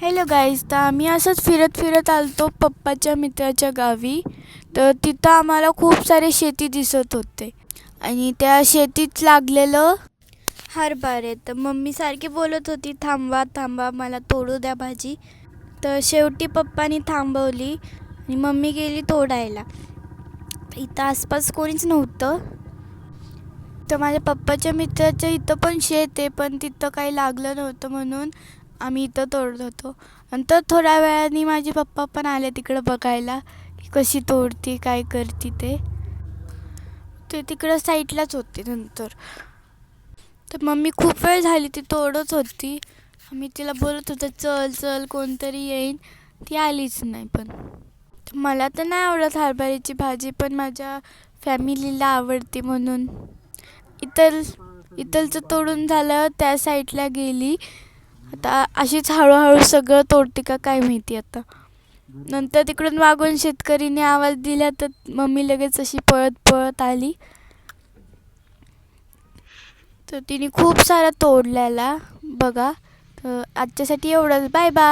Hello guys, तर आम्ही असंच फिरत फिरत आलतो पप्पाच्या मित्राच्या गावी. तर तिथं आम्हाला खूप सारे शेती दिसत होते आणि त्या शेतीत लागलेलं हरभरे. तर मम्मी सारखी बोलत होती, थांबवा थांबवा, मला तोडू द्या भाजी. तर शेवटी पप्पानी थांबवली आणि मम्मी गेली तोडायला. इथं आसपास कोणीच नव्हतं. तर माझ्या पप्पाच्या मित्राच्या इथं पण शेत आहे, पण तिथं काही लागलं नव्हतं म्हणून आम्ही इथं तोडत होतो. नंतर थोड्या वेळाने माझे पप्पा पण आले तिकडं बघायला की कशी तोडती, काय करते ते. ते तिकडं साईडलाच होते नंतर. तर मम्मी खूप वेळ झाली ती तोडत होती. मी तिला बोलत होतं चल चल, कोणतरी येईन. ती आलीच नाही. पण मला तर नाही आवडत हरभऱ्याची भाजी, पण माझ्या फॅमिलीला आवडते म्हणून. इथलचं तोडून झालं, त्या साईडला गेली. आता अशीच हळूहळू सगळं तोडते का काय माहिती आता. नंतर तिकडून मागून शेतकरीने आवाज दिला तर मम्मी लगेच अशी पळत पळत आली. तर तिने खूप सारा तोडलेला बघा. तर आजच्यासाठी एवढंच. Bye bye.